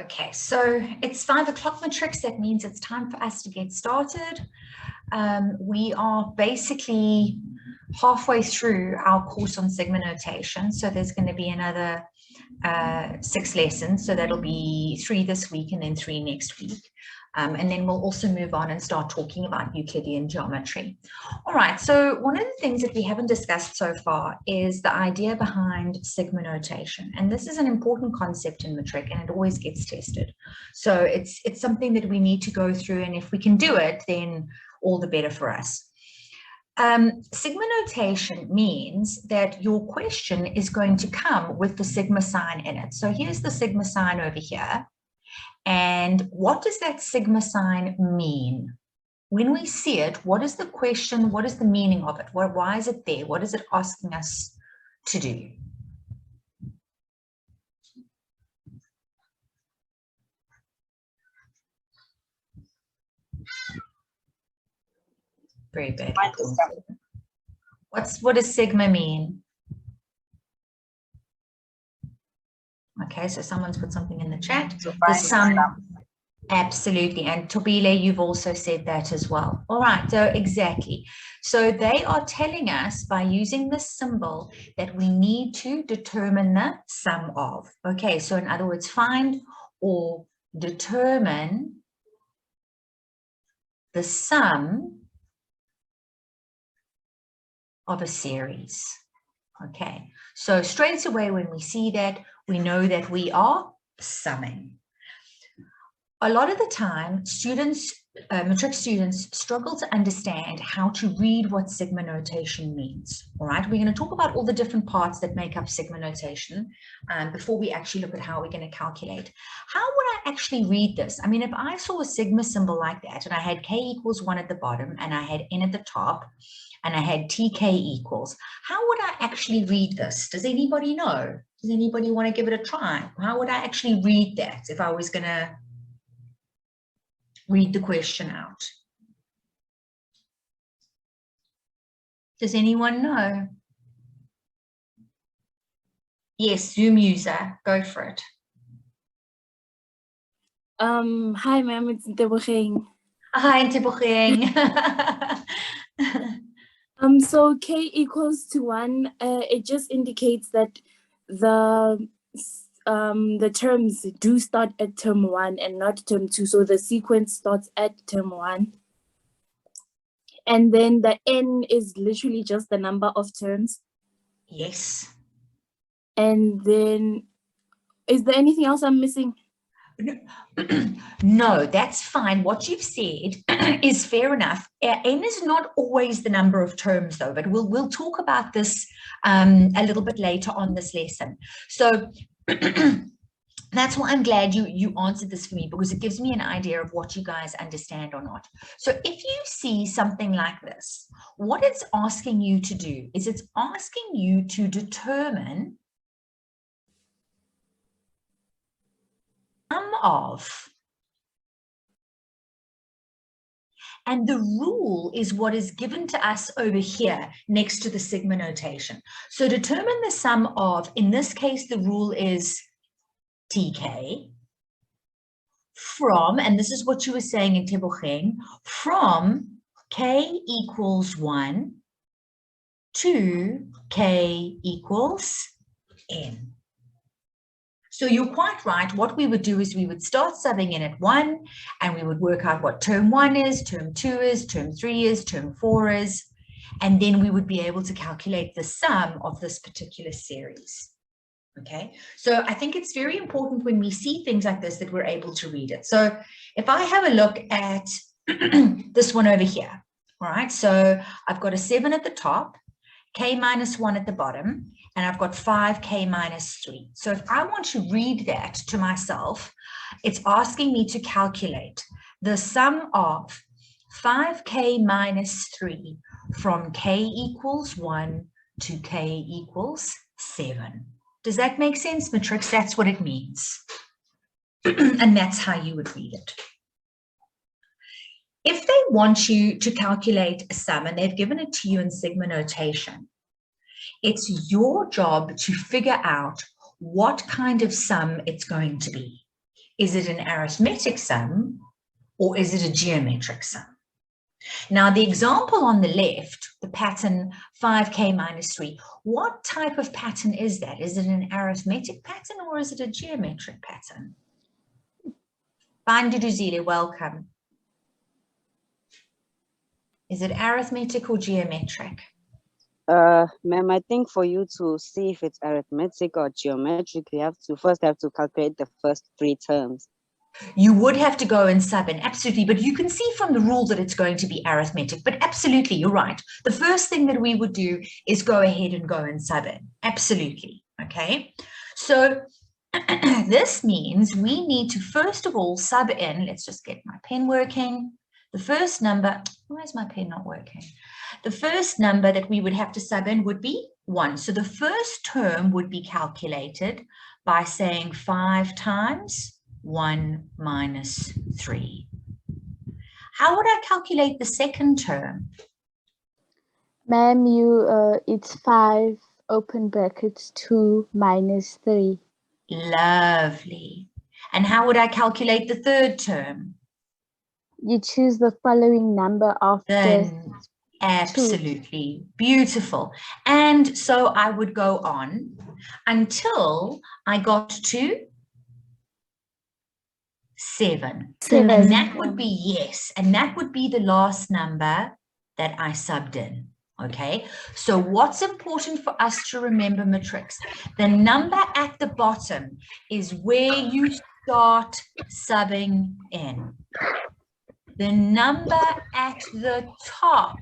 Okay, so it's 5 o'clock matrix. That means it's time for us to get started. We are basically halfway through our course on sigma notation. So there's going to be another 6 lessons. So that'll be 3 this week and then 3 next week. And then we'll also move on and start talking about Euclidean geometry. All right, so one of the things that we haven't discussed so far is the idea behind sigma notation. And this is an important concept in matric, and it always gets tested. So it's something that we need to go through, and if we can do it, then all the better for us. Sigma notation means that your question is going to come with the sigma sign in it. So here's the sigma sign over here. And what does that sigma sign mean? When we see it, what is the question? What is the meaning of it? Why is it there? What is it asking us to do? Very bad. What does sigma mean? Okay, so someone's put something in the chat. The sum, absolutely. And Tobile, you've also said that as well. All right, so exactly. So they are telling us by using this symbol that we need to determine the sum of. Okay, so in other words, find or determine the sum of a series. Okay, so straight away when we see that, we know that we are summing. A lot of the time, students, matric students, struggle to understand how to read what sigma notation means. All right, we're going to talk about all the different parts that make up sigma notation before we actually look at how we're going to calculate. How would I actually read this? I mean, if I saw a sigma symbol like that, and I had k equals 1 at the bottom, and I had n at the top, and I had tk equals, how would I actually read this? Does anybody know? Does anybody want to give it a try? How would I actually read that if I was going to read the question out? Does anyone know? Yes, Zoom user, go for it. Hi ma'am, it's Ntebogang. Hi Ntebogang. So k equals to 1, it just indicates that the terms do start at term 1 and not term 2. So the sequence starts at term 1. And then the n is literally just the number of terms. Yes. And then, is there anything else I'm missing? No, that's fine. What you've said is fair enough. N is not always the number of terms though, but we'll talk about this a little bit later on this lesson. So that's why I'm glad you answered this for me, because it gives me an idea of what you guys understand or not. So if you see something like this, what it's asking you to do is it's asking you to determine sum of, and the rule is what is given to us over here next to the sigma notation. So determine the sum of, in this case, the rule is tk from, and this is what you were saying in Ntebogang, from k equals 1 to k equals n. So you're quite right. What we would do is we would start subbing in at 1, and we would work out what term 1 is, term 2 is, term 3 is, term 4 is, and then we would be able to calculate the sum of this particular series. Okay, so I think it's very important when we see things like this that we're able to read it. So if I have a look at this one over here, all right, so I've got a 7 at the top, k minus 1 at the bottom, and I've got 5k minus 3. So if I want to read that to myself, it's asking me to calculate the sum of 5k minus 3 from k equals 1 to k equals 7. Does that make sense, matrix? That's what it means. And that's how you would read it. If they want you to calculate a sum and they've given it to you in sigma notation, it's your job to figure out what kind of sum it's going to be. Is it an arithmetic sum or is it a geometric sum? Now, the example on the left, the pattern 5k minus 3, what type of pattern is that? Is it an arithmetic pattern or is it a geometric pattern? Banduduzile, welcome. Is it arithmetic or geometric? Ma'am, I think for you to see if it's arithmetic or geometric, you first have to calculate the first 3 terms. You would have to go and sub in, absolutely, but you can see from the rule that it's going to be arithmetic, but absolutely, you're right. The first thing that we would do is go ahead and go and sub in, absolutely, okay? So this means we need to first of all sub in, let's just get my pen working. The first number, why is my pen not working? The first number that we would have to sub in would be 1. So the first term would be calculated by saying 5 times 1 minus 3. How would I calculate the second term? Ma'am, it's 5 open brackets 2 minus 3. Lovely. And how would I calculate the third term? You choose the following number after. Then, absolutely. Beautiful. And so I would go on until I got to 7. And that would be, yes, and that would be the last number that I subbed in. Okay, so what's important for us to remember, matrix? The number at the bottom is where you start subbing in. The number at the top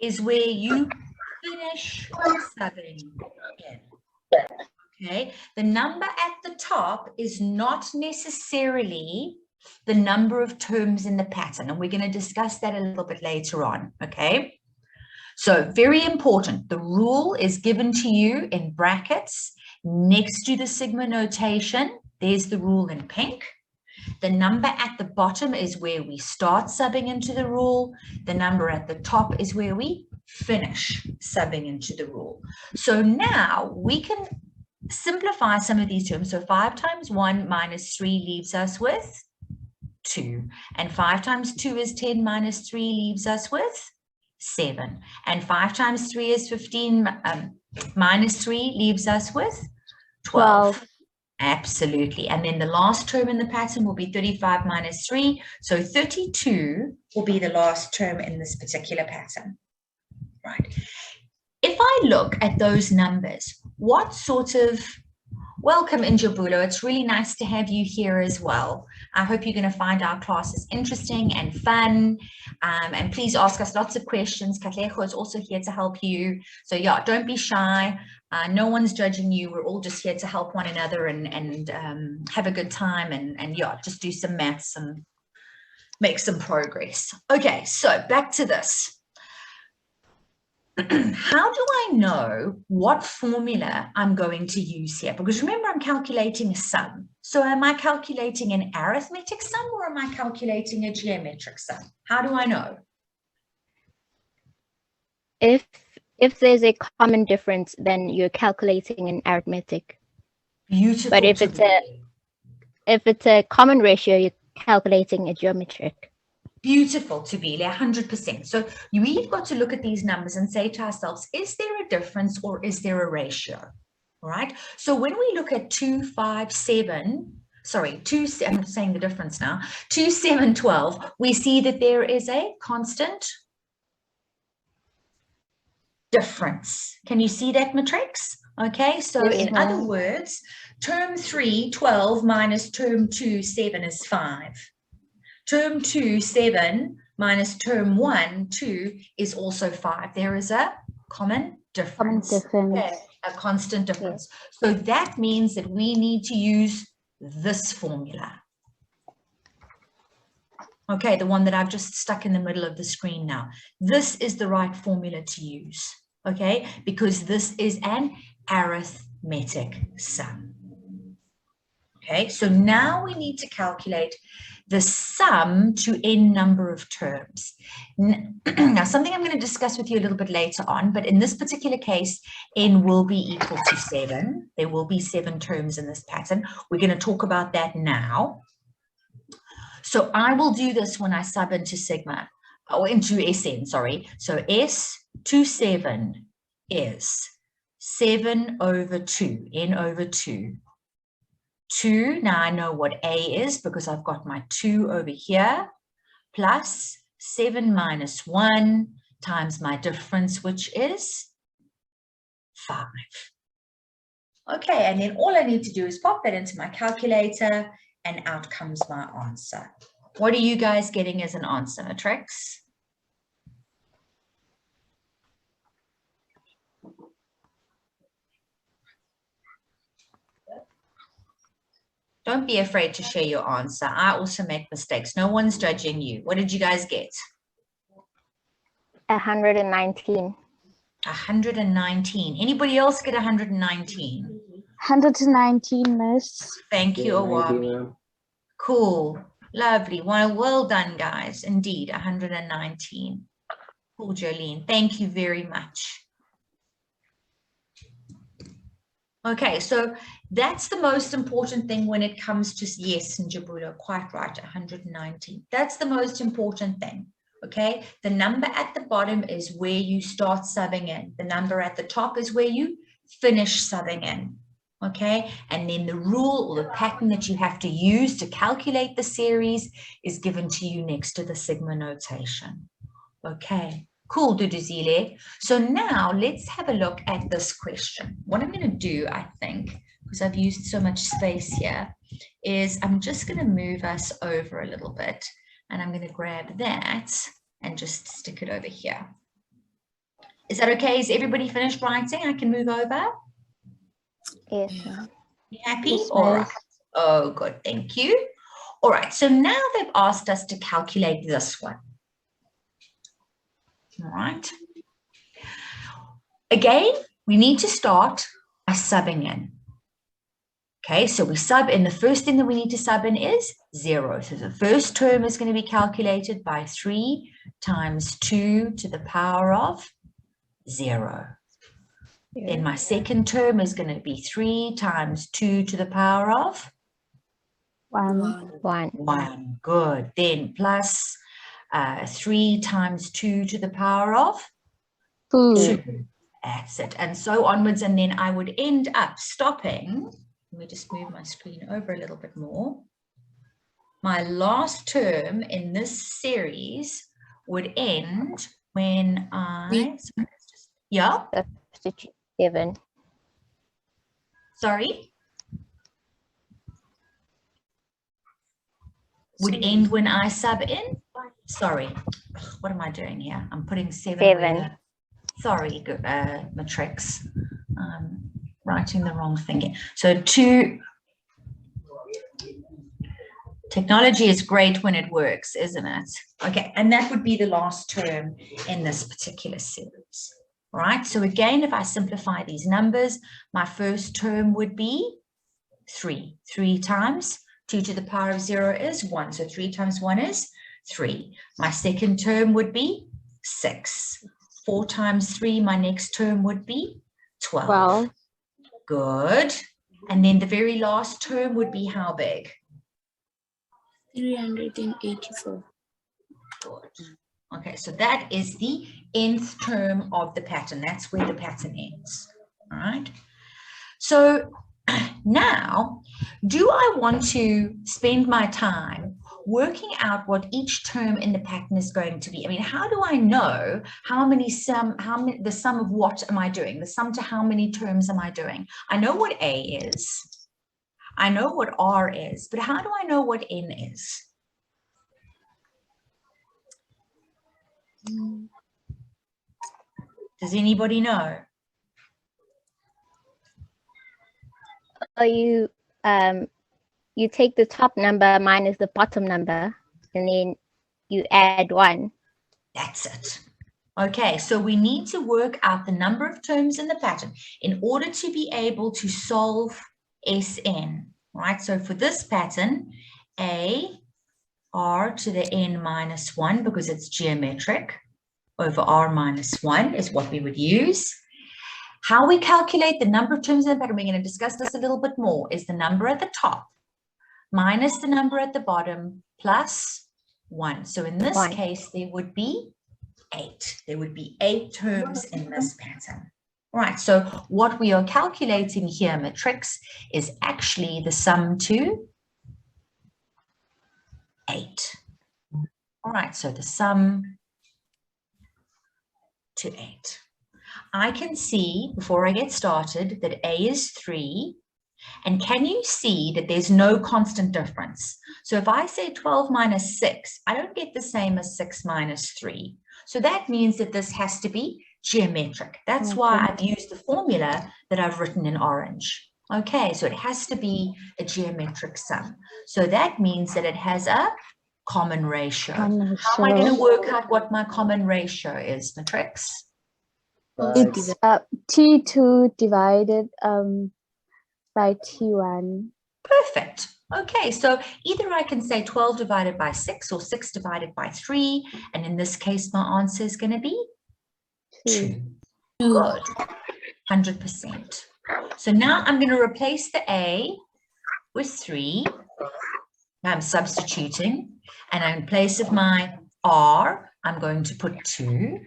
is where you finish subbing in. Okay, the number at the top is not necessarily the number of terms in the pattern, and we're going to discuss that a little bit later on. Okay, so very important, the rule is given to you in brackets next to the sigma notation. There's the rule in pink. The number at the bottom is where we start subbing into the rule. The number at the top is where we finish subbing into the rule. So now we can simplify some of these terms. So 5 times 1 minus 3 leaves us with 2. And 5 times 2 is 10 minus 3 leaves us with 7. And 5 times 3 is 15 minus 3 leaves us with 12. Absolutely. And then the last term in the pattern will be 35 minus 3. So 32 will be the last term in this particular pattern. Right. If I look at those numbers, what sort of, welcome Injabulo, it's really nice to have you here as well. I hope you're going to find our classes interesting and fun, and please ask us lots of questions. Katlejo is also here to help you. So yeah, don't be shy. No one's judging you. We're all just here to help one another and have a good time and yeah, just do some maths and make some progress. Okay, so back to this. How do I know what formula I'm going to use here? Because remember, I'm calculating a sum. So am I calculating an arithmetic sum or am I calculating a geometric sum? How do I know? If there's a common difference, then you're calculating an arithmetic. Beautiful. But if it's a common ratio, you're calculating a geometric. Beautiful, Tubile, 100%. So we've got to look at these numbers and say to ourselves, is there a difference or is there a ratio? All right. So when we look at 2, 5, 7, sorry, I'm saying the difference now, 2, 7, 12, we see that there is a constant difference. Can you see that, matrix? Okay, so in other words, term 3, 12 minus term 2, 7 is 5. Term 2, 7 minus term 1, 2 is also 5. There is a common difference. Okay, a constant difference. Yes. So that means that we need to use this formula. Okay, the one that I've just stuck in the middle of the screen now. This is the right formula to use, okay, because this is an arithmetic sum. Okay, so now we need to calculate the sum to n number of terms. Now, something I'm going to discuss with you a little bit later on, but in this particular case, n will be equal to 7. There will be 7 terms in this pattern. We're going to talk about that now. So I will do this when I sub into sigma, or into Sn, sorry. So S to 7 is 7 over 2, n over 2. 2, now I know what A is because I've got my 2 over here, plus 7 minus 1 times my difference, which is 5. Okay, and then all I need to do is pop that into my calculator, and out comes my answer. What are you guys getting as an answer, Matrix? Don't be afraid to share your answer. I also make mistakes. No one's judging you. What did you guys get? 119. 119. Anybody else get 119? 119, Miss. Thank you, Awami. Cool. Lovely. Well done, guys. Indeed, 119. Cool, Jolene. Thank you very much. Okay, so that's the most important thing when it comes to, yes, Njabulo, quite right, 119. That's the most important thing, okay? The number at the bottom is where you start subbing in. The number at the top is where you finish subbing in, okay? And then the rule or the pattern that you have to use to calculate the series is given to you next to the sigma notation, okay? Cool, Duduzile. So now let's have a look at this question. What I'm going to do, I think, because I've used so much space here, is I'm just going to move us over a little bit, and I'm going to grab that and just stick it over here. Is that okay? Is everybody finished writing? I can move over? Yes. You happy? Yes, All ma'am. right. Oh, good. Thank you. All right. So now they've asked us to calculate this one. All right. Again, we need to start by subbing in. Okay, so we sub in. The first thing that we need to sub in is 0. So the first term is going to be calculated by 3 times 2 to the power of 0. Then my second term is going to be 3 times 2 to the power of 1. 1. Good. Then plus 3 times 2 to the power of 2. 2. That's it. And so onwards. And then I would end up stopping. Let me just move my screen over a little bit more. My last term in this series would end when yeah? 7. Sorry? Would end when I sub in? Sorry. What am I doing here? I'm putting 7. 7. Sorry, Matrix. Writing the wrong thing here. So 2. Technology is great when it works, isn't it? Okay, and that would be the last term in this particular series. All right, so again, if I simplify these numbers, my first term would be 3. 3 times 2 to the power of 0 is 1. So 3 times 1 is 3. My second term would be 6. 4 times 3, my next term would be 12. 12. Good. And then the very last term would be how big? 384. Good. Okay, so that is the nth term of the pattern. That's where the pattern ends. All right. So now, do I want to spend my time working out what each term in the pattern is going to be? I mean, how do I know the sum of what am I doing? The sum to how many terms am I doing? I know what A is. I know what R is, but how do I know what N is? Does anybody know? You take the top number minus the bottom number, and then you add 1. That's it. Okay, so we need to work out the number of terms in the pattern in order to be able to solve SN, right? So for this pattern, A r to the n minus 1 because it's geometric over r minus 1 is what we would use. How we calculate the number of terms in the pattern, we're going to discuss this a little bit more, is the number at the top minus the number at the bottom plus 1. So in this One. case, there would be 8. There would be 8 terms in this pattern. All right, so what we are calculating here, matrix, is actually the sum to 8. All right, so the sum to 8. I can see, before I get started, that A is 3. And can you see that there's no constant difference? So if I say 12 minus 6, I don't get the same as 6 minus 3. So that means that this has to be geometric. That's why I've used the formula that I've written in orange. Okay, so it has to be a geometric sum. So that means that it has a common ratio. How am I going to work out what my common ratio is, matrix? It's T2 divided by T1. Perfect. Okay, so either I can say 12 divided by 6 or 6 divided by 3. And in this case, my answer is going to be 2. Good. 100%. So now I'm going to replace the A with 3. I'm substituting. And in place of my R, I'm going to put 2.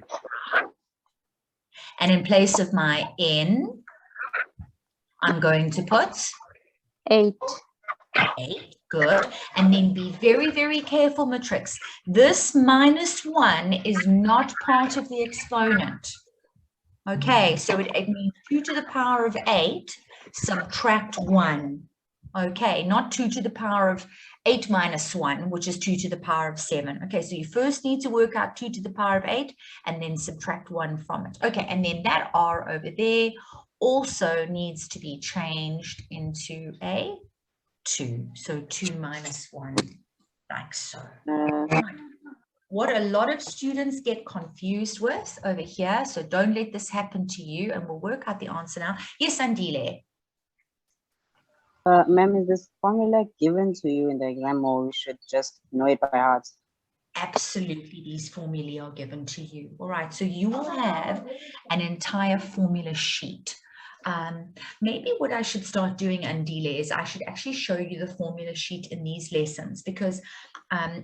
And in place of my N, I'm going to put 8. 8. Good. And then be very, very careful, matrix. This minus 1 is not part of the exponent. Okay, so it means 2 to the power of 8, subtract 1. Okay, not 2 to the power of 8 minus 1, which is 2 to the power of 7. Okay, so you first need to work out 2 to the power of 8 and then subtract 1 from it. Okay, and then that R over there also needs to be changed into a 2. So 2 minus 1, like so. What a lot of students get confused with over here, so don't let this happen to you, and we'll work out the answer now. Yes, Andile. Ma'am, is this formula given to you in the exam, or we should just know it by heart? Absolutely, these formulae are given to you. All right, so you will have an entire formula sheet. Maybe what I should start doing, Andile, is I should actually show you the formula sheet in these lessons, because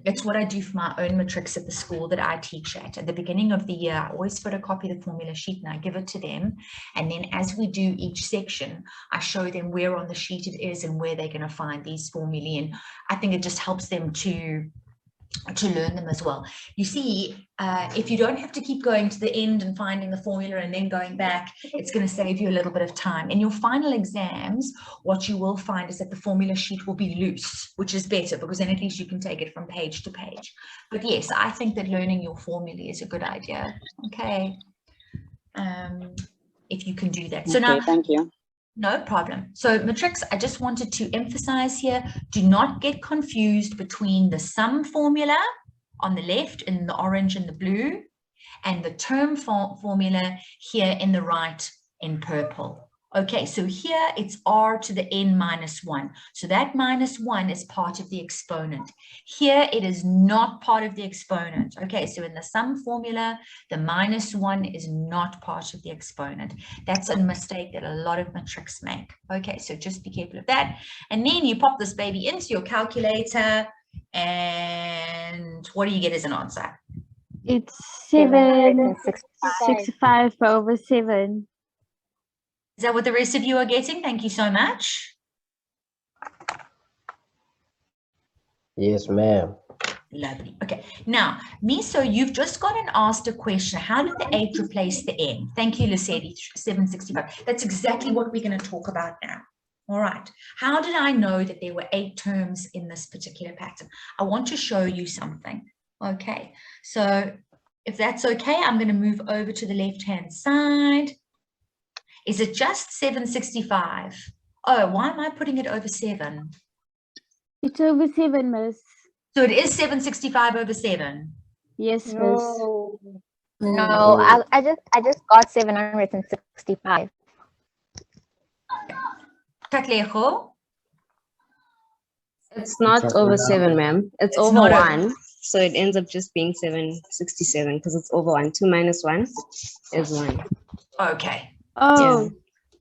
it's what I do for my own matrics at the school that I teach at. At the beginning of the year, I always photocopy the formula sheet and I give it to them. And then as we do each section, I show them where on the sheet it is and where they're going to find these formulae. And I think it just helps them to learn them as well. You see, if you don't have to keep going to the end and finding the formula and then going back, it's going to save you a little bit of time. In your final exams, what you will find is that the formula sheet will be loose, which is better because then at least you can take it from page to page. But yes, I think that learning your formula is a good idea. Okay. If you can do that. So now, thank you. No problem. So matrix, I just wanted to emphasize here, do not get confused between the sum formula on the left in the orange and the blue and the term formula here in the right in purple. Okay, so here it's r to the n minus 1. So that minus 1 is part of the exponent. Here it is not part of the exponent. Okay, so in the sum formula, the minus 1 is not part of the exponent. That's a mistake that a lot of matrics make. Okay, so just be careful of that. And then you pop this baby into your calculator, and what do you get as an answer? It's 765 over 7. Is that what the rest of you are getting? Thank you so much. Yes, ma'am. Lovely. Okay. Now, Miso, you've just gone and asked a question. How did the 8 replace the n? Thank you, Lucette, 765. That's exactly what we're going to talk about now. All right. How did I know that there were 8 terms in this particular pattern? I want to show you something. Okay. So if that's okay, I'm going to move over to the left-hand side. Is it just 765? Oh, why am I putting it over 7? It's over 7, miss. So it is 765 over 7? Yes, miss. No, I just got 765. Katlejo? It's not over 7, ma'am. It's over not 1. So it ends up just being 767 because it's over 1. 2 minus 1 is 1. Okay. Oh,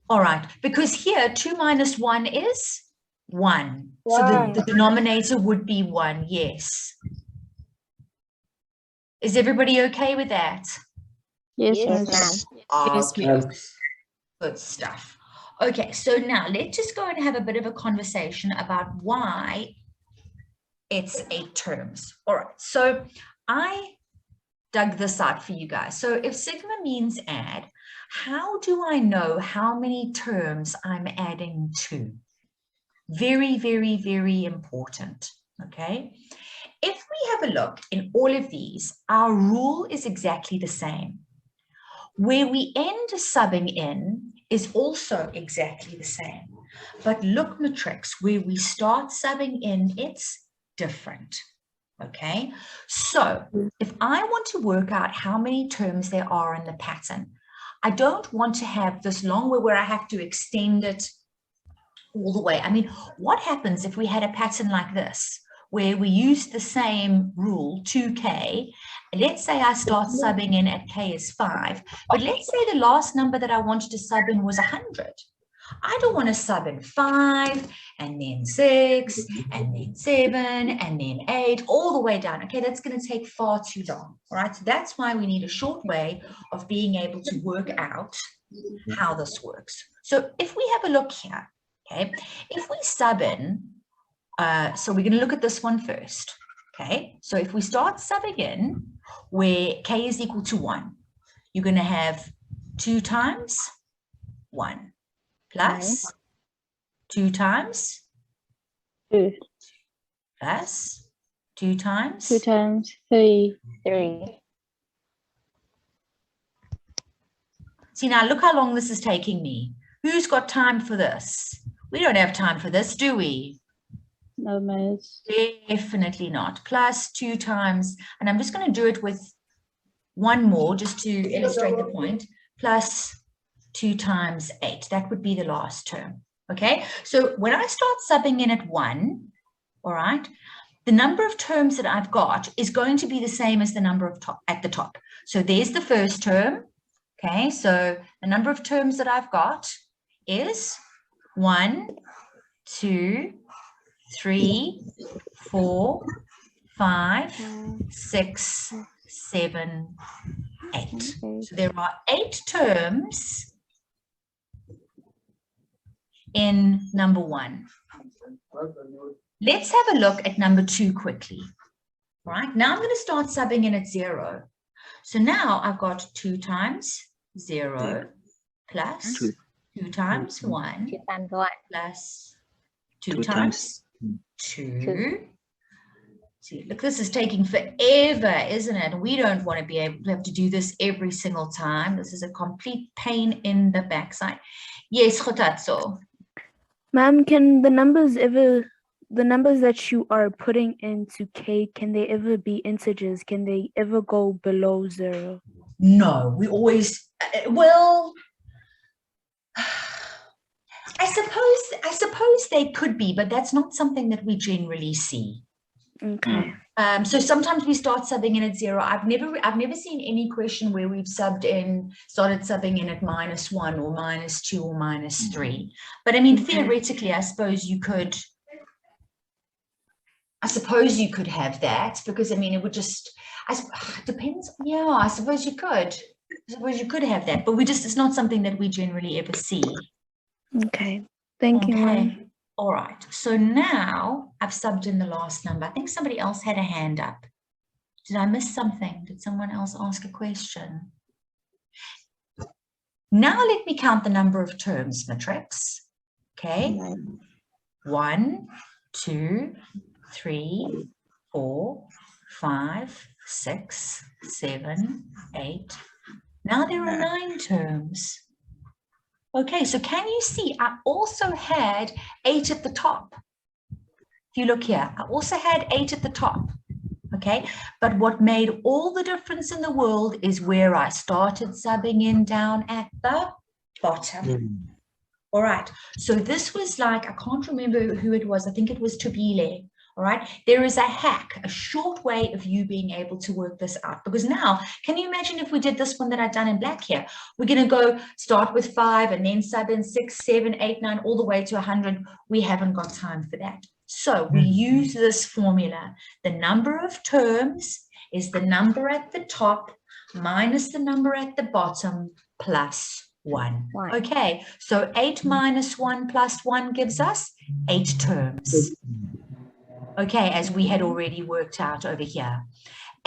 All right. Because here 2 minus 1 is 1. So the denominator would be 1. Yes. Is everybody okay with that? yes, Yes, miss. ma'am. Yes, Okay. ma'am. Good stuff. Okay, so now let's just go and have a bit of a conversation about why it's 8 terms. All right, so I dug this out for you guys. So if sigma means add, how do I know how many terms I'm adding to? Very, very, very important, okay? If we have a look in all of these, our rule is exactly the same. Where we end subbing in is also exactly the same. But look, matrix, where we start subbing in, it's different. Okay, so if I want to work out how many terms there are in the pattern, I don't want to have this long way where I have to extend it all the way. I mean, what happens if we had a pattern like this, where we use the same rule, 2k, and let's say I start subbing in at k is 5, but let's say the last number that I wanted to sub in was 100. I don't want to sub in 5, and then 6, and then 7, and then 8, all the way down. Okay, that's going to take far too long. All right, so that's why we need a short way of being able to work out how this works. So if we have a look here, okay, if we sub in, so we're going to look at this one first. Okay, so if we start subbing in where k is equal to 1, you're going to have 2 times 1 plus 2 times 2. plus 2 times 2 times 3. 3. See, now look how long this is taking me. Who's got time for this? We don't have time for this, do we? No, miss. Definitely not. Plus 2 times, and I'm just going to do it with one more just to illustrate the point, plus 2 times 8. That would be the last term. Okay, so when I start subbing in at 1, all right, the number of terms that I've got is going to be the same as the number of at the top. So there's the first term. Okay, so the number of terms that I've got is 1, 2, 3, 4, 5, 6, 7, 8. So there are 8 terms in number 1. Let's have a look at number 2 quickly. All right, now I'm going to start subbing in at 0. So now I've got 2 times 0 plus 2 times 1 2 times 1. plus 2 times 2. See, look, this is taking forever, isn't it? We don't want to be able to have to do this every single time. This is a complete pain in the backside. Yes, Khotatso. Ma'am, can the numbers that you are putting into k, can they ever be integers? Can they ever go below 0? No, we always, well, I suppose they could be, but that's not something that we generally see. Okay. So sometimes we start subbing in at 0. I've never seen any question where we've started subbing in at -1 or -2 or -3. But I mean, theoretically, I suppose you could have that, because I mean, it would just, depends. Yeah, I suppose you could. I suppose you could have that, but it's not something that we generally ever see. Okay. Thank you, ma'am. All right, so now I've subbed in the last number. I think somebody else had a hand up. Did I miss something? Did someone else ask a question? Now let me count the number of terms, matrix. Okay, 1, 2, 3, 4, 5, 6, 7, 8. Now there are 9 terms. Okay, so can you see I also had 8 at the top? If you look here, I also had 8 at the top. Okay, but what made all the difference in the world is where I started subbing in down at the bottom. All right. So this was like, I can't remember who it was. I think it was Tobile. All right. There is a hack, a short way of you being able to work this out. Because now, can you imagine if we did this one that I've done in black here? We're going to go start with 5 and then sub in 6, 7, 8, 9, all the way to 100. We haven't got time for that. So we use this formula. The number of terms is the number at the top minus the number at the bottom plus 1. Okay, so 8 minus 1 plus 1 gives us 8 terms. Okay, as we had already worked out over here.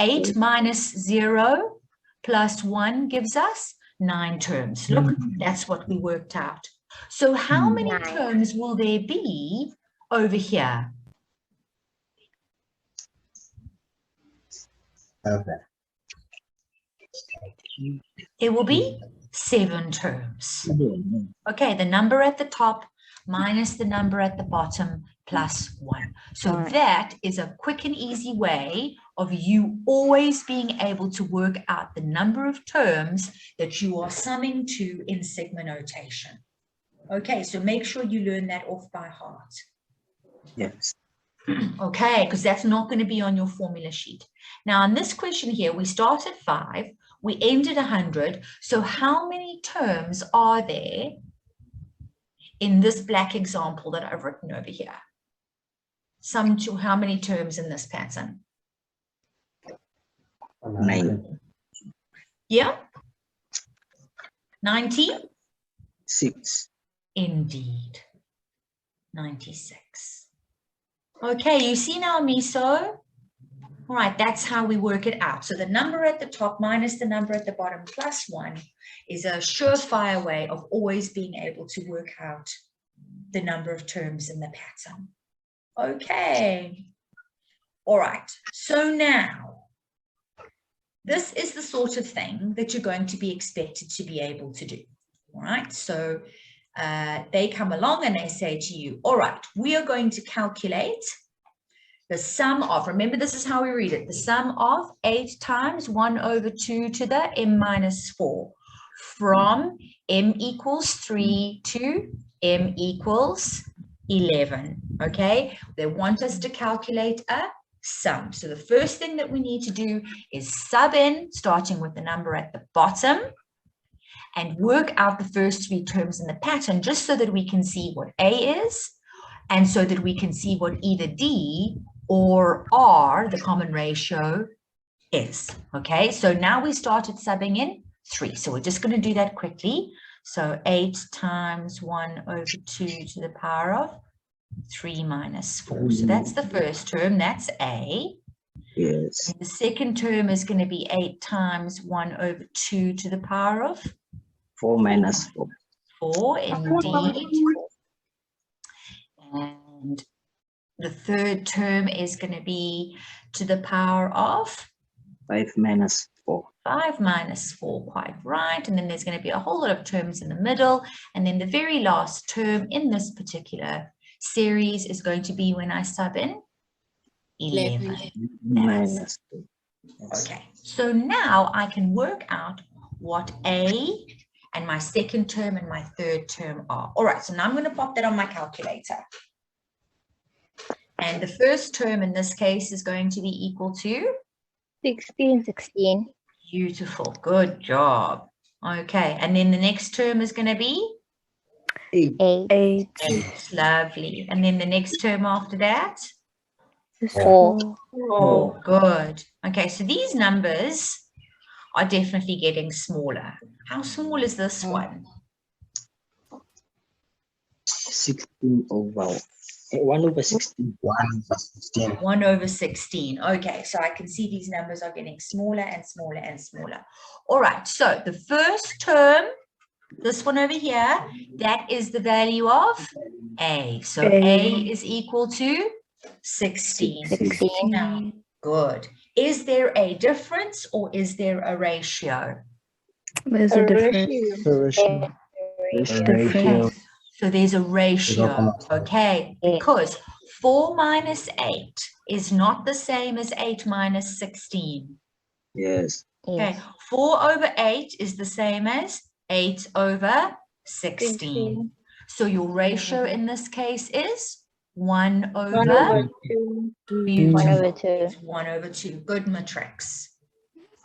8 minus 0 plus 1 gives us 9 terms. Look, that's what we worked out. So how many terms will there be over here? There will be 7 terms. Okay, the number at the top minus the number at the bottom plus 1. So that is a quick and easy way of you always being able to work out the number of terms that you are summing to in sigma notation. Okay, so make sure you learn that off by heart. Yes. Okay, because that's not going to be on your formula sheet. Now, in this question here, we start at 5, we end at 100. So how many terms are there in this black example that I've written over here? Sum to how many terms in this pattern? 9. Yeah? 90? 6. Indeed. 96. Okay, you see now, Miso? All right, that's how we work it out. So the number at the top minus the number at the bottom plus 1 is a surefire way of always being able to work out the number of terms in the pattern. Okay. All right. So now, this is the sort of thing that you're going to be expected to be able to do. All right. So they come along and they say to you, all right, we are going to calculate the sum of, remember this is how we read it, the sum of 8 times 1 over 2 to the m minus 4 from m equals 3 to m equals 11, okay? They want us to calculate a sum. So the first thing that we need to do is sub in, starting with the number at the bottom, and work out the first 3 terms in the pattern just so that we can see what A is, and so that we can see what either D or R, the common ratio, is. Okay, so now we started subbing in 3. So we're just going to do that quickly. So 8 times 1 over 2 to the power of 3 minus 4. So that's the first term, that's A. Yes. And the second term is going to be 8 times 1 over 2 to the power of 4 minus 4. 4, indeed. And the third term is going to be to the power of 5 minus 4. 5 minus 4, quite right. And then there's going to be a whole lot of terms in the middle. And then the very last term in this particular series is going to be when I sub in 11. Minus 2. Yes. Okay, so now I can work out what A and my second term and my third term are. All right, so now I'm going to pop that on my calculator. And the first term in this case is going to be equal to? 16. Beautiful, good job. Okay, and then the next term is going to be? 8. 8. 8, lovely. And then the next term after that? 4. Oh, good. Okay, so these numbers are definitely getting smaller. How small is this one? 16 over 1 over 16. 1 over 16. 1 over 16. Okay, so I can see these numbers are getting smaller and smaller and smaller. All right, so the first term, this one over here, that is the value of A. So A is equal to 16. 16. Now, good. Is there a difference or is there a ratio? There's a difference. Okay. So there's a ratio, okay, because 4 minus 8 is not the same as 8 minus 16. Yes. Okay, 4 over 8 is the same as 8 over 16. So your ratio in this case is 1 over 1 over 2. beautiful. 1 over 2. It's 1 over 2. Good matrix.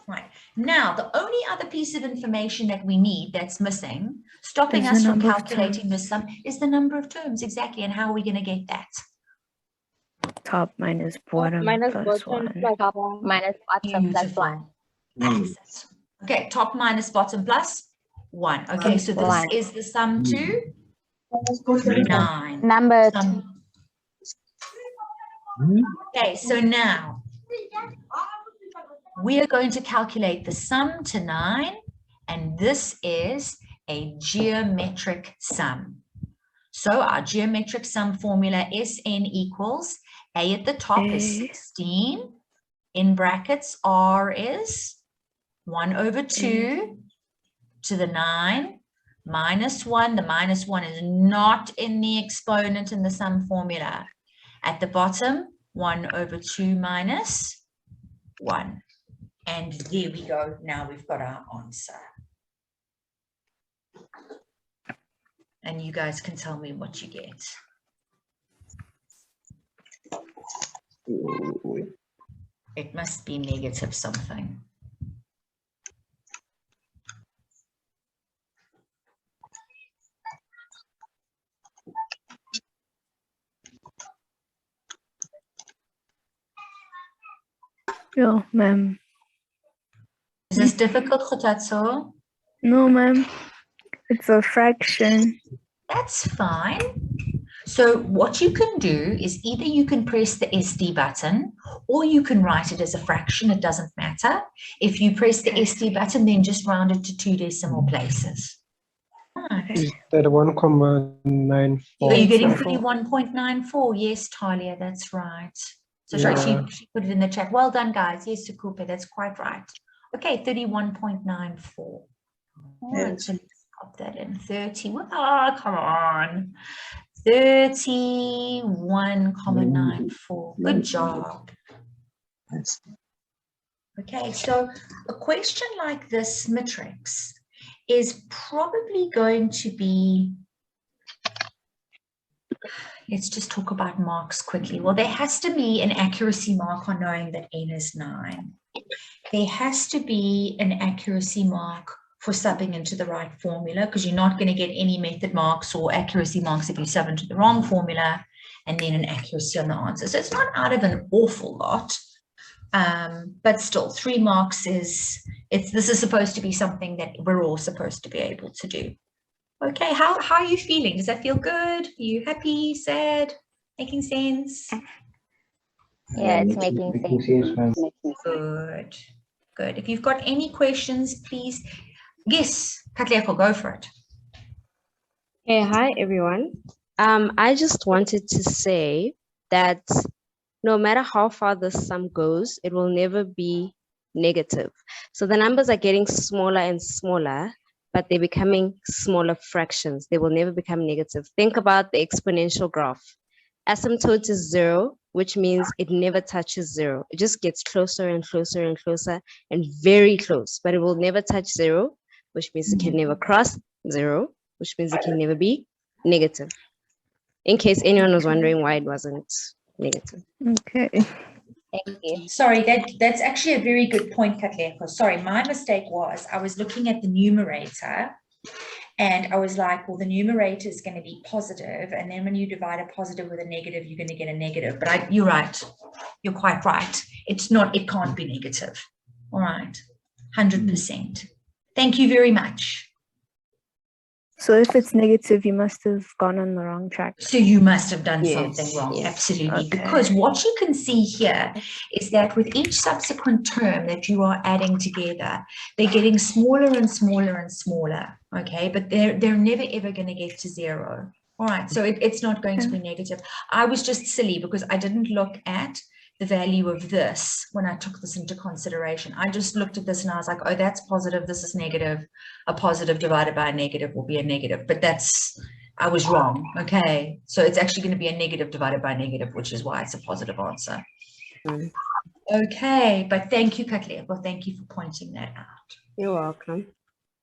Right. Now, the only other piece of information that we need that's missing, stopping Is the us from number of calculating the sum, is the number of terms. Exactly. And how are we going to get that? Top minus bottom minus plus bottom 1. plus Top 1. minus bottom plus 1. Beautiful. That's it. Okay, top minus bottom plus 1. Okay, so this 1. is the sum to 9. Number Sum. Okay, so now we are going to calculate the sum to 9, and this is a geometric sum. So our geometric sum formula Sn equals A at the top is 16. In brackets, R is 1 over 2 to the 9 minus 1. The minus 1 is not in the exponent in the sum formula. At the bottom, 1 over 2 minus 1. And there we go. Now we've got our answer. And you guys can tell me what you get. It must be negative something. Yo, ma'am. Is this difficult, Khotatso? No, ma'am. It's a fraction. That's fine. So what you can do is either you can press the SD button or you can write it as a fraction. It doesn't matter. If you press the SD button, then just round it to 2 decimal places. Right. Is that 1,94? Are you getting 4. 31.94? Yes, Talia, that's right. So Yeah. she put it in the chat. Well done, guys. Yes, Sukupe, that's quite right. Okay, 31.94. Right, so let's pop that in. 30. Oh, come on. 31.94. Good job. Okay, so a question like this matrix is probably going to be, let's just talk about marks quickly. Well, there has to be an accuracy mark on knowing that n is 9. There has to be an accuracy mark for subbing into the right formula, because you're not going to get any method marks or accuracy marks if you sub into the wrong formula, and then an accuracy on the answer. So it's not out of an awful lot, but still 3 marks is, this is supposed to be something that we're all supposed to be able to do. Okay, how are you feeling? Does that feel good? Are you happy, sad, making sense? Yeah, it's making sense. Good, good. If you've got any questions, please. Yes, Katleko, go for it. Hey, hi everyone. I just wanted to say that no matter how far the sum goes, it will never be negative. So the numbers are getting smaller and smaller, but they're becoming smaller fractions. They will never become negative. Think about the exponential graph. Asymptote is 0, which means it never touches 0. It just gets closer and closer and closer and very close, but it will never touch 0, which means it can never cross 0, which means it can never be negative. In case anyone was wondering why it wasn't negative. Okay. Thank you. Sorry, that's actually a very good point, Katleko. Sorry, my mistake was I was looking at the numerator and I was like, well, the numerator is going to be positive, and then when you divide a positive with a negative, you're going to get a negative. But you're right. You're quite right. It's not, it can't be negative. All right. 100%. Thank you very much. So if it's negative, you must have gone on the wrong track. So you must have done Yes, something wrong, yes. absolutely. Okay. Because what you can see here is that with each subsequent term that you are adding together, they're getting smaller and smaller and smaller, okay? But they're never ever going to get to 0. All right, so it's not going to be negative. I was just silly because I didn't look at the value of this when I took this into consideration. I just looked at this and I was like, oh, that's positive, this is negative. A positive divided by a negative will be a negative, but I was wrong, okay? So it's actually going to be a negative divided by a negative, which is why it's a positive answer. Okay, but thank you, Katleko. Thank you for pointing that out. You're welcome.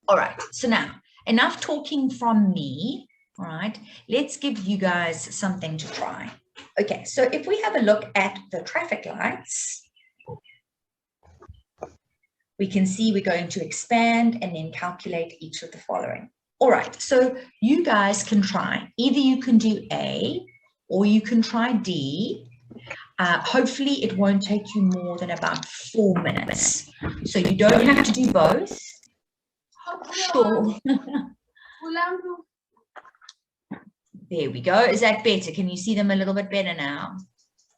All right, so now, enough talking from me, All right, let's give you guys something to try. Okay, so if we have a look at the traffic lights, we can see we're going to expand and then calculate each of the following. All right, so you guys can try. Either you can do A or you can try D. Hopefully it won't take you more than about 4 minutes. So you don't have to do both. Sure. There we go. Is that better? Can you see them a little bit better now?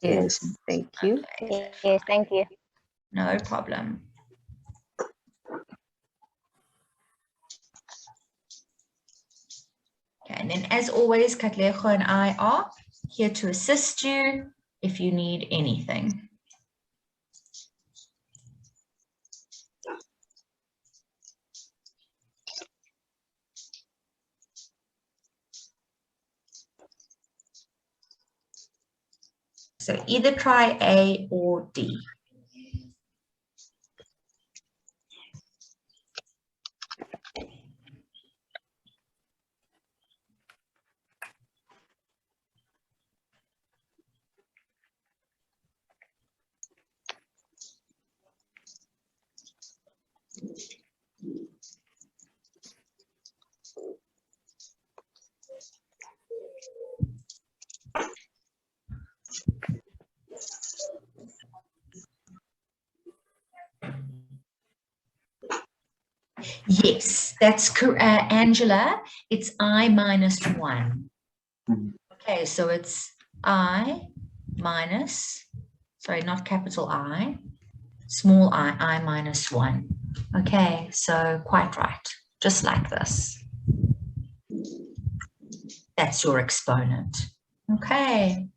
Yes, thank you. Yes, thank you. No problem. Okay, and then as always, Katlego and I are here to assist you if you need anything. So either try A or D. Yes, that's correct, Angela. It's I minus 1. Okay, so it's I minus, sorry, not capital I, small I minus 1. Okay, so quite right, just like this. That's your exponent. Okay.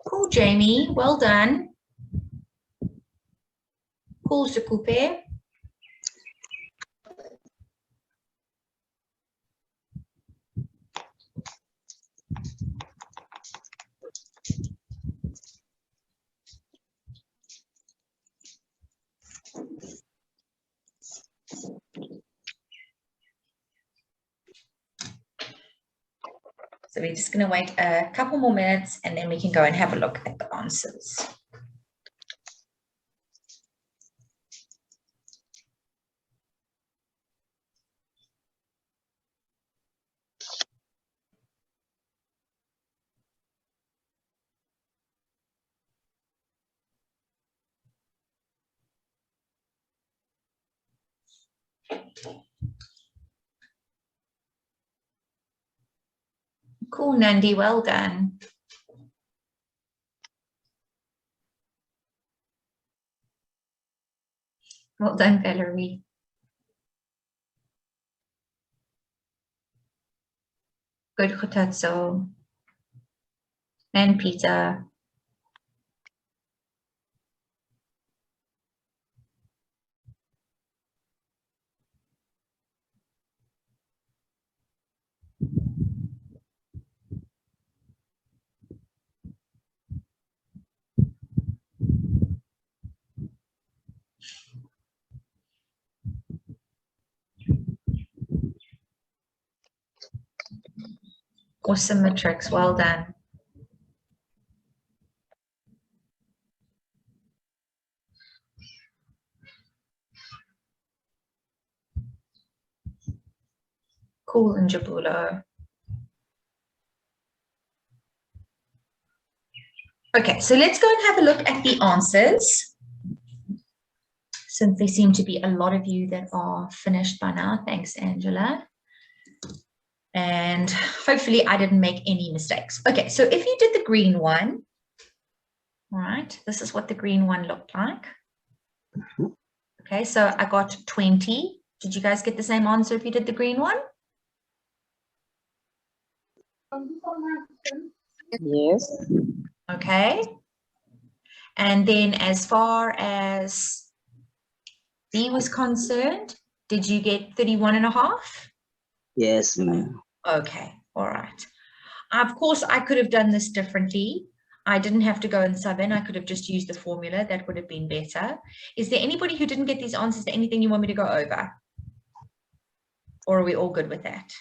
Cool, Jamie. Well done. Cool, Sukupe. So we're just going to wait a couple more minutes and then we can go and have a look at the answers. Cool, Nandi, well done. Well done, Valerie. Good, Khotatso. And Peter. Awesome matrix, well done. Cool, Njabulo. Okay, so let's go and have a look at the answers. Since there seem to be a lot of you that are finished by now. Thanks, Angela. And hopefully I didn't make any mistakes. Okay, so if you did the green one, All right, this is what the green one looked like. Okay, so I got 20. Did you guys get the same answer if you did the green one? Yes. Okay. And then as far as B was concerned, did you get 31.5? Yes, ma'am. Okay, all right. Of course, I could have done this differently. I didn't have to go and sub in. I could have just used the formula. That would have been better. Is there anybody who didn't get these answers? Is there anything you want me to go over? Or are we all good with that?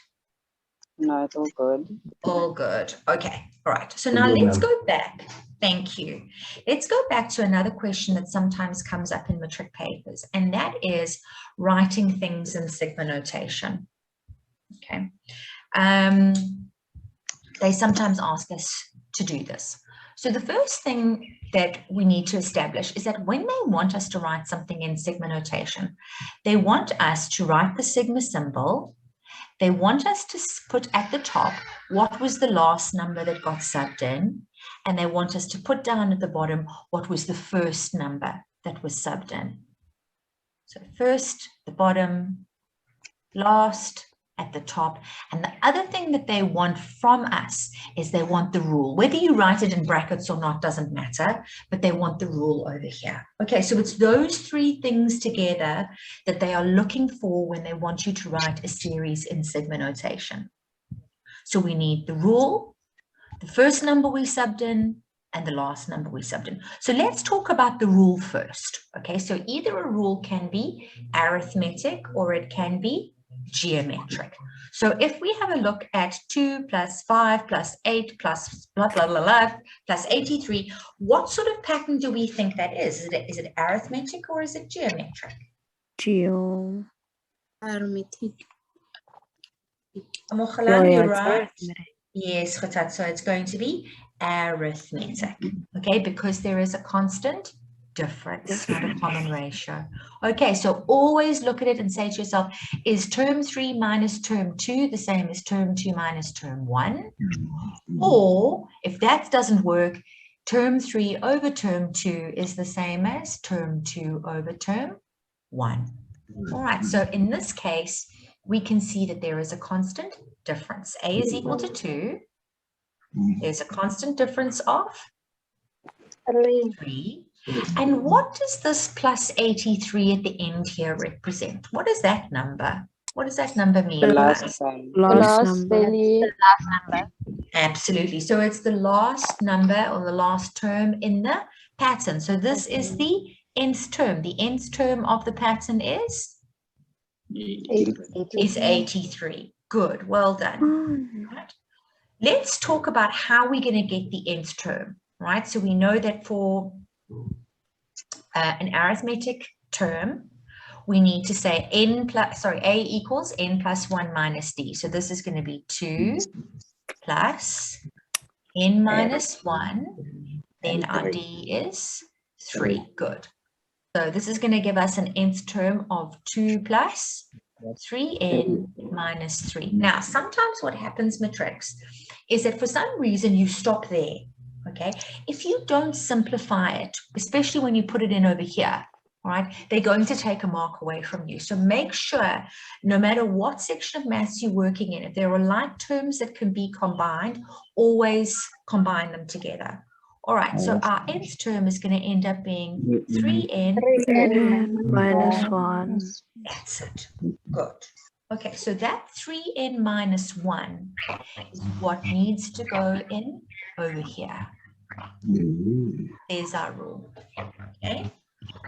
No, it's all good. All good. Okay. All right. So now let's go back. Thank you. Let's go back to another question that sometimes comes up in matric papers, and that is writing things in sigma notation. Okay. They sometimes ask us to do this. So the first thing that we need to establish is that when they want us to write something in sigma notation, they want us to write the sigma symbol. They want us to put at the top what was the last number that got subbed in, and they want us to put down at the bottom what was the first number that was subbed in. So first, the bottom, last, at the top. And the other thing that they want from us is they want the rule. Whether you write it in brackets or not doesn't matter, but they want the rule over here. Okay, so it's those three things together that they are looking for when they want you to write a series in sigma notation. So we need the rule, the first number we subbed in, and the last number we subbed in. So let's talk about the rule first. Okay, so either a rule can be arithmetic or it can be geometric. So if we have a look at 2 plus 5 plus 8 plus blah, blah, blah, blah, plus 83, what sort of pattern do we think that is? Is it arithmetic or is it geometric? Arithmetic. Amogelan, you're right. Yes, Khatat, so it's going to be arithmetic, okay, because there is a constant difference, not a common ratio. Okay, so always look at it and say to yourself, is term 3 minus term 2 the same as term 2 minus term 1? Or if that doesn't work, term 3 over term 2 is the same as term 2 over term 1. All right, so in this case, we can see that there is a constant difference. A is equal to 2. There's a constant difference of 3. And what does this plus 83 at the end here represent? What is that number? What does that number mean? The Last last value. Absolutely. So it's the last number or the last term in the pattern. So this is the nth term. The nth term of the pattern is 83. Good. Well done. Right. Let's talk about how we're going to get the nth term. Right. So we know that for an arithmetic term, we need to say A equals n plus 1 minus d. So this is going to be 2 plus n minus 1. Then our d is 3. Good. So this is going to give us an nth term of 2 plus 3n minus 3. Now, sometimes what happens, matrix, is that for some reason you stop there. Okay, if you don't simplify it, especially when you put it in over here, all right, they're going to take a mark away from you. So make sure, no matter what section of maths you're working in, if there are like terms that can be combined, always combine them together. All right, so our nth term is going to end up being 3n minus 1. That's it. Good. Okay, so that 3n minus 1 is what needs to go in over here. There's our rule. Okay.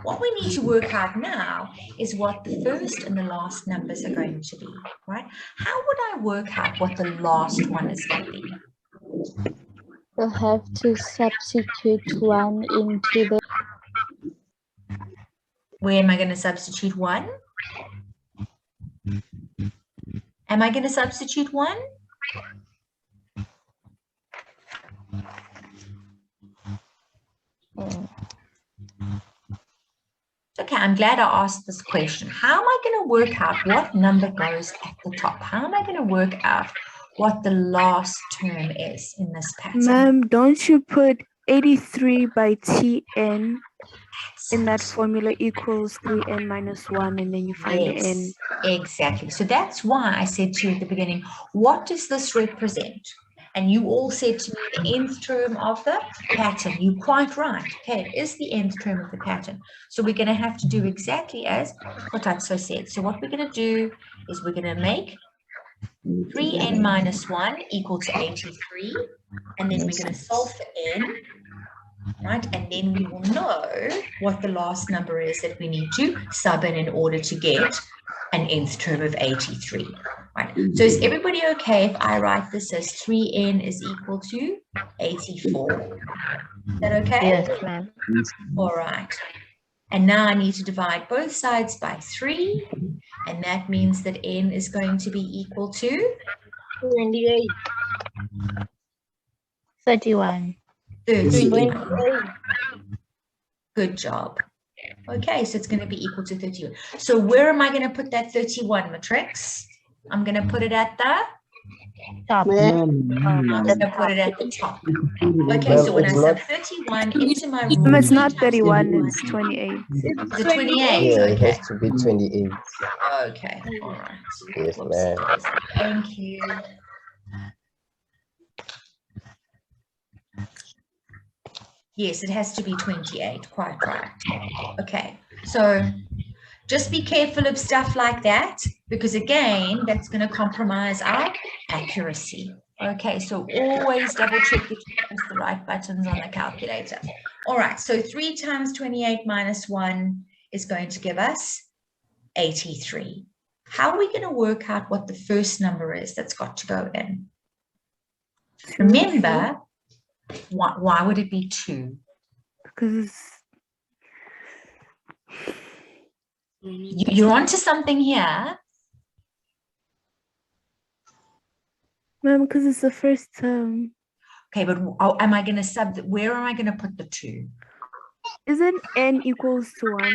What we need to work out now is what the first and the last numbers are going to be, right? How would I work out what the last one is going to be? You'll have to substitute 1 into the... Where am I going to substitute 1? Am I going to substitute 1? Okay, I'm glad I asked this question. How am I going to work out what number goes at the top? How am I going to work out what the last term is in this pattern? Ma'am, don't you put 83 by Tn in that formula equals 3n minus 1, and then you find the n. Yes, exactly. So that's why I said to you at the beginning, what does this represent? And you all said to me the nth term of the pattern. You're quite right. Okay, it is the nth term of the pattern. So we're going to have to do exactly as Kotatso said. So what we're going to do is we're going to make 3n minus 1 equal to 83. And then we're going to solve for n. Right, and then we will know what the last number is that we need to sub in order to get an nth term of 83. Right, so is everybody okay if I write this as 3n is equal to 84? Is that okay? Yes, ma'am. All right, and now I need to divide both sides by 3, and that means that n is going to be equal to 31. 31. Good job. Okay, so it's going to be equal to 31. So where am I going to put that 31, Matrix? I'm going to put it at the Top. I'm going to put it at the top. Okay, so when I sub 31 into my rule, It's not 3 times 31, 31, it's 28. Is it 28? Yeah, it Okay. has to be 28. Okay, all right. Yes, Whoops. ma'am. Thank you. Yes, it has to be 28, quite right. Okay, so just be careful of stuff like that, because again, that's going to compromise our accuracy. Okay, so always double check that you press the right buttons on the calculator. All right, so 3 times 28 minus 1 is going to give us 83. How are we going to work out what the first number is that's got to go in? Remember, why would it be 2? Because You're onto something here. ma'am, because it's the first term. Okay, but am I going to sub, where am I going to put the 2? Isn't n equals to 1?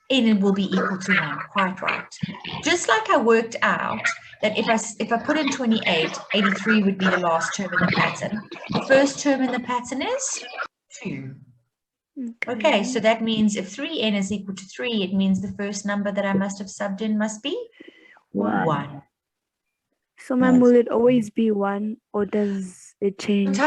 And it will be equal to 1, quite right. Just like I worked out that if I put in 28, 83 would be the last term in the pattern. The first term in the pattern is 2. Okay, so that means if 3n is equal to 3, it means the first number that I must have subbed in must be 1. So, ma'am, will it always be 1, or does it change?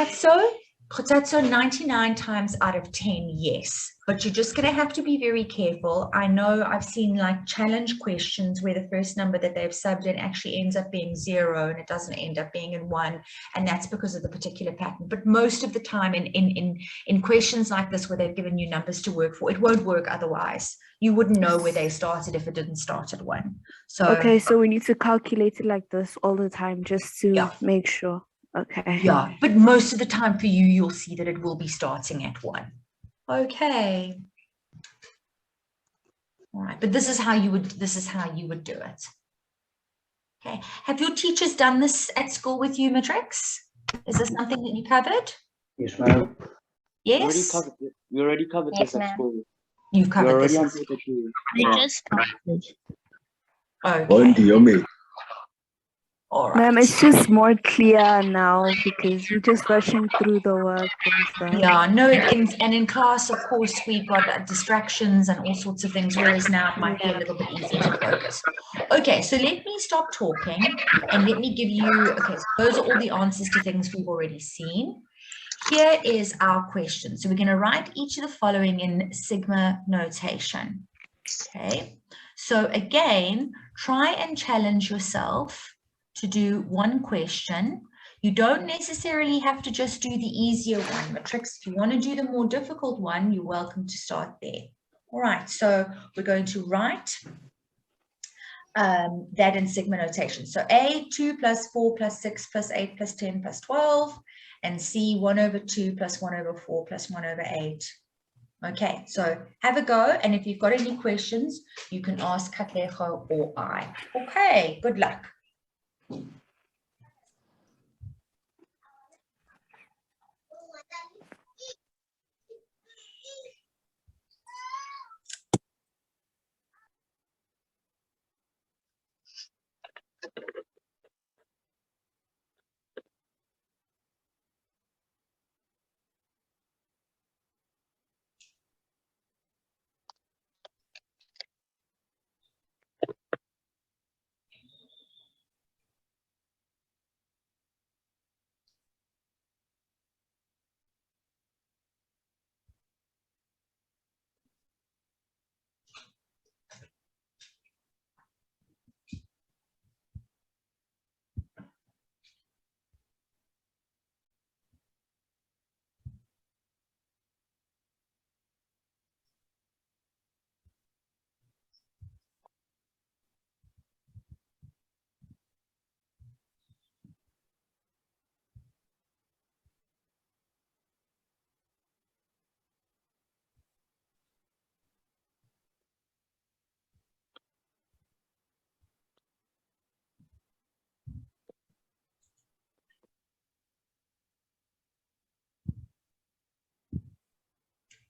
Kotatso 99 times out of 10, yes. But you're just going to have to be very careful. I know I've seen like challenge questions where the first number that they've subbed in actually ends up being 0 and it doesn't end up being in 1. And that's because of the particular pattern. But most of the time in questions like this where they've given you numbers to work for, it won't work otherwise. You wouldn't know where they started if it didn't start at 1. So Okay, so we need to calculate it like this all the time just to Yeah. make sure. Okay. yeah, but most of the time for you, you'll see that it will be starting at 1. Okay. All right, but this is how you would do it. Okay. Have your teachers done this at school with you, Matrix? Is this something that you covered? Yes, ma'am. Yes. We already covered Yes, this at ma'am. school. You've We covered already this. on paper 2. We just started. Okay. All right. Ma'am, it's just more clear now because we're just rushing through the work and stuff. Yeah, no, and in class, of course, we've got distractions and all sorts of things, whereas now it might be a little bit easier to focus. Okay, so let me stop talking and let me give you, okay, so those are all the answers to things we've already seen. Here is our question. So we're going to write each of the following in sigma notation. Okay, so again, try and challenge yourself to do one question. You don't necessarily have to just do the easier one, Matrix. If you want to do the more difficult one, you're welcome to start there. All right, so we're going to write that in sigma notation. So A, 2 plus 4 plus 6 plus 8 plus 10 plus 12, and C, 1 over 2 plus 1 over 4 plus 1 over 8. Okay, so have a go, and if you've got any questions, you can ask Katlego or I. Okay, good luck.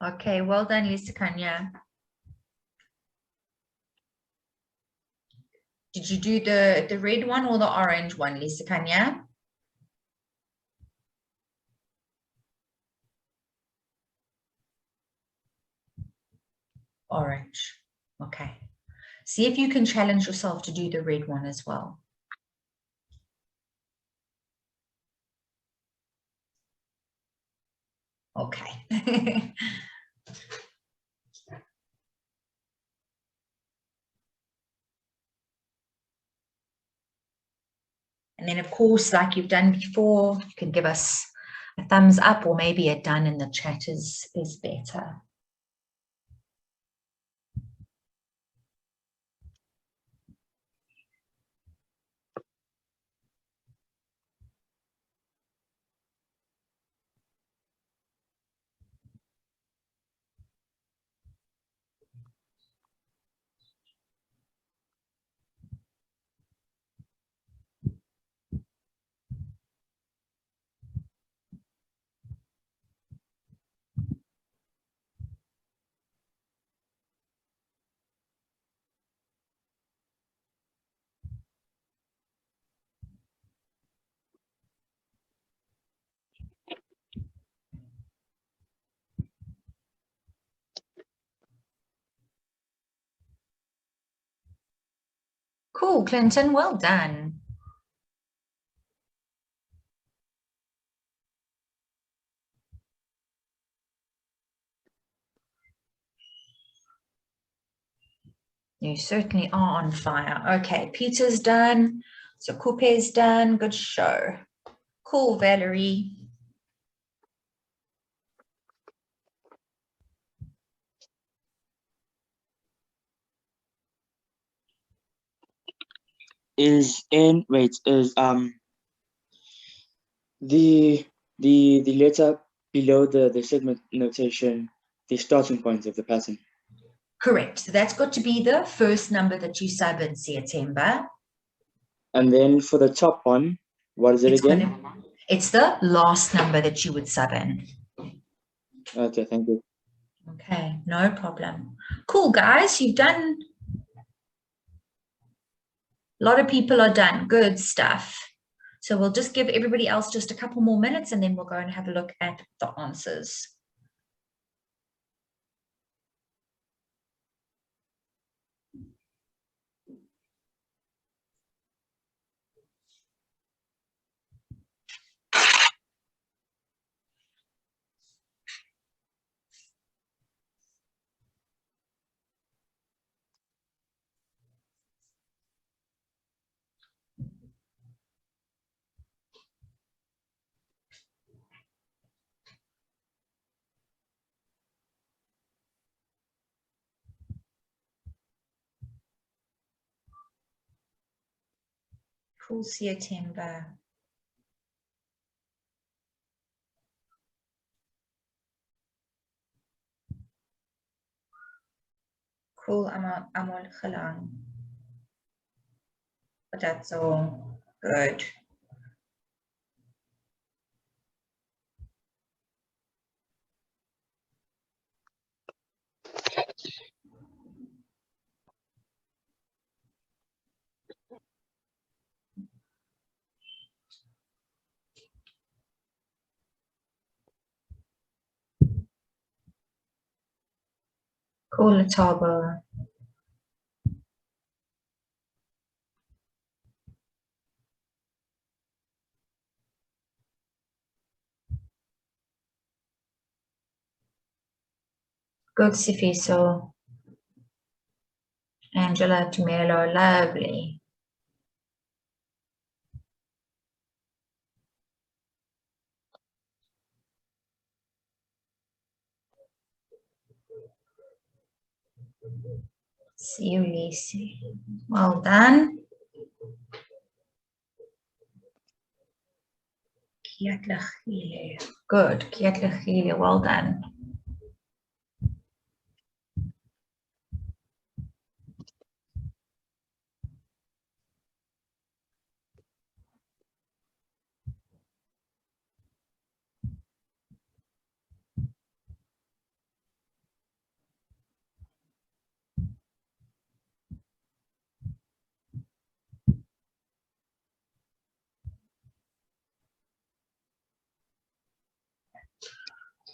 Okay, well done, Lisa Kanya. Did you do the red one or the orange one, Lisa Kanya? Orange. Okay. See if you can challenge yourself to do the red one as well. Okay. And then, of course, like you've done before, you can give us a thumbs up or maybe a done in the chat is better. Cool, Clinton, well done. You certainly are on fire. Okay, Peter's done. So Coupe's done. Good show. Cool, Valerie. Is the letter below the segment notation the starting point of the pattern? Correct. So that's got to be the first number that you sub in September. And then for the top one, what is it again? It's the last number that you would sub in. Okay, thank you. Okay, no problem. Cool, guys. You've done. A lot of people are done. Good stuff. So we'll just give everybody else just a couple more minutes and then we'll go and have a look at the answers. Cool, September. Cool, Amol Khalang. But that's all good. Cool, Lataba. Good, Sifiso. Angela Tumelo, lovely. See you, Lisi. Well done. Kiatlachile. Good, Kiatlachile, well done.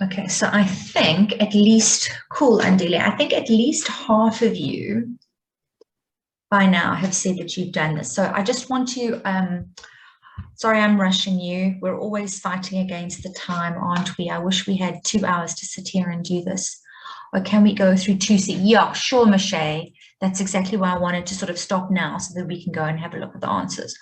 Okay, so I think at least, cool, Andile, I think at least half of you by now have said that you've done this. So I just want to, sorry, I'm rushing you. We're always fighting against the time, aren't we? I wish we had 2 hours to sit here and do this. Or can we go through 2C? Yeah, sure, Michelle. That's exactly why I wanted to sort of stop now so that we can go and have a look at the answers.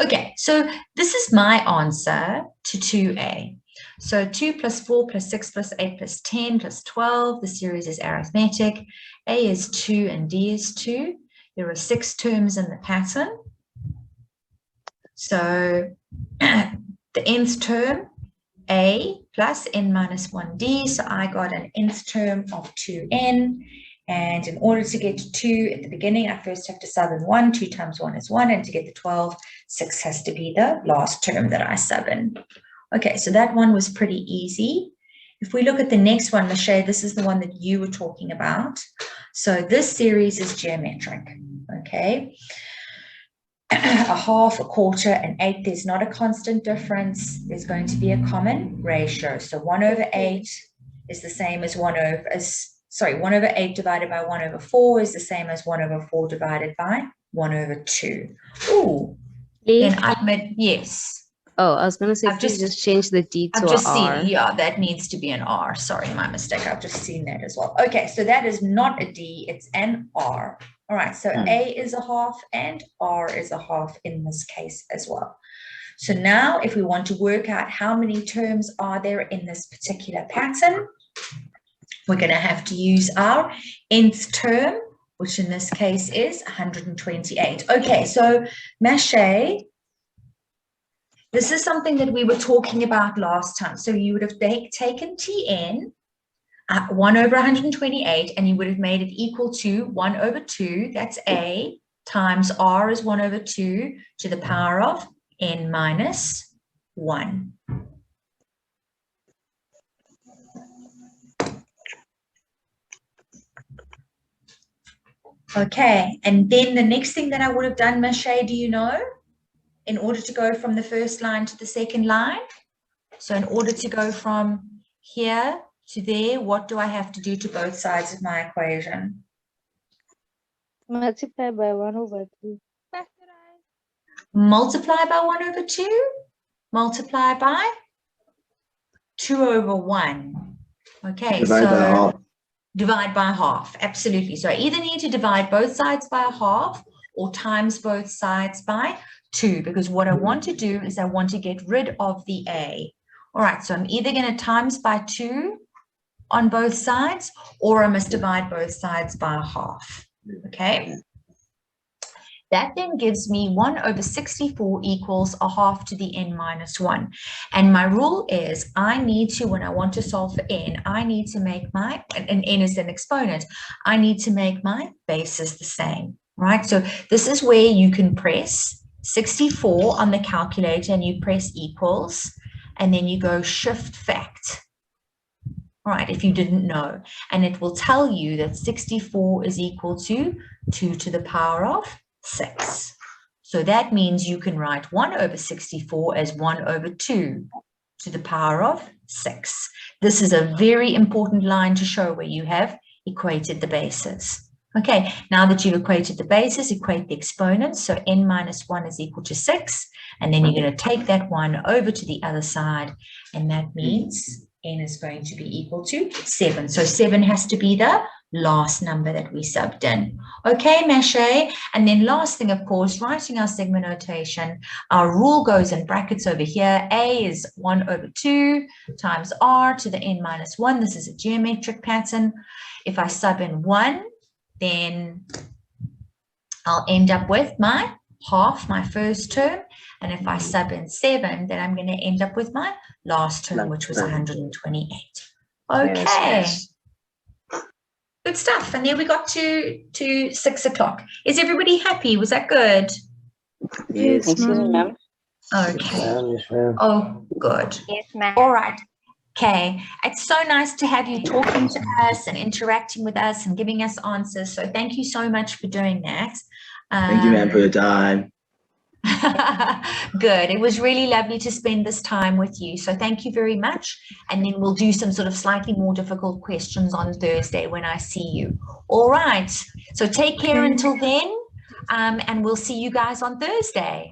Okay, so this is my answer to 2A. So 2 plus 4 plus 6 plus 8 plus 10 plus 12. The series is arithmetic. A is 2 and D is 2. There are 6 terms in the pattern. So the nth term, A plus n minus 1D. So I got an nth term of 2n. And in order to get to 2 at the beginning, I first have to sub in 1. 2 times 1 is 1. And to get the 12, 6 has to be the last term that I sub in. Okay, so that one was pretty easy. If we look at the next one, Michelle, this is the one that you were talking about. So this series is geometric, okay? A half, a quarter, an eighth, there's not a constant difference. There's going to be a common ratio. So 1 over 8 is the same as 1 over 8 divided by 1 over 4 is the same as 1 over 4 divided by 1 over 2. Ooh, then I've made, yes. Oh, I was going to say, I've just change the D to I've just a R. seen, yeah, that needs to be an R. Sorry, my mistake. I've just seen that as well. Okay, so that is not a D, it's an R. All right, so A is a half and R is a half in this case as well. So now if we want to work out how many terms are there in this particular pattern, we're going to have to use our nth term, which in this case is 128. Okay, so Mache, this is something that we were talking about last time. So you would have taken Tn, 1 over 128, and you would have made it equal to 1 over 2, that's A, times R is 1 over 2 to the power of n minus 1. Okay, and then the next thing that I would have done, Mache, do you know? In order to go from the first line to the second line. So in order to go from here to there, what do I have to do to both sides of my equation? Multiply by 1 over 2. Multiply by 1 over 2. Multiply by 2 over 1. Okay, Divide by half. Divide by half, absolutely. So I either need to divide both sides by a half or times both sides by 2, because what I want to do is I want to get rid of the A. All right, so I'm either going to times by 2 on both sides, or I must divide both sides by a half, okay? That then gives me 1 over 64 equals a half to the n minus 1. And my rule is I need to, when I want to solve for n, I need to make my, and n is an exponent, I need to make my bases the same, right? So this is where you can press 64 on the calculator and you press equals, and then you go shift fact. All right, if you didn't know, and it will tell you that 64 is equal to 2 to the power of 6. So that means you can write 1 over 64 as 1 over 2 to the power of 6. This is a very important line to show where you have equated the bases. Okay, now that you've equated the bases, equate the exponents. So n minus 1 is equal to 6. And then you're going to take that 1 over to the other side. And that means n is going to be equal to 7. So 7 has to be the last number that we subbed in. Okay, Mache. And then last thing, of course, writing our sigma notation, our rule goes in brackets over here. A is 1 over 2 times r to the n minus 1. This is a geometric pattern. If I sub in 1, then I'll end up with my half, my first term. And if I sub in 7, then I'm going to end up with my last term, which was 128. Okay. Yes. Good stuff. And there we got to 6 o'clock. Is everybody happy? Was that good? Yes. Excuse me, ma'am. Okay. Yes, ma'am. Oh, good. Yes, ma'am. All right. Okay. It's so nice to have you talking to us and interacting with us and giving us answers. So thank you so much for doing that. Thank you, ma'am, for your time. Good. It was really lovely to spend this time with you. So thank you very much. And then we'll do some sort of slightly more difficult questions on Thursday when I see you. All right. So take care Okay. until then. And we'll see you guys on Thursday.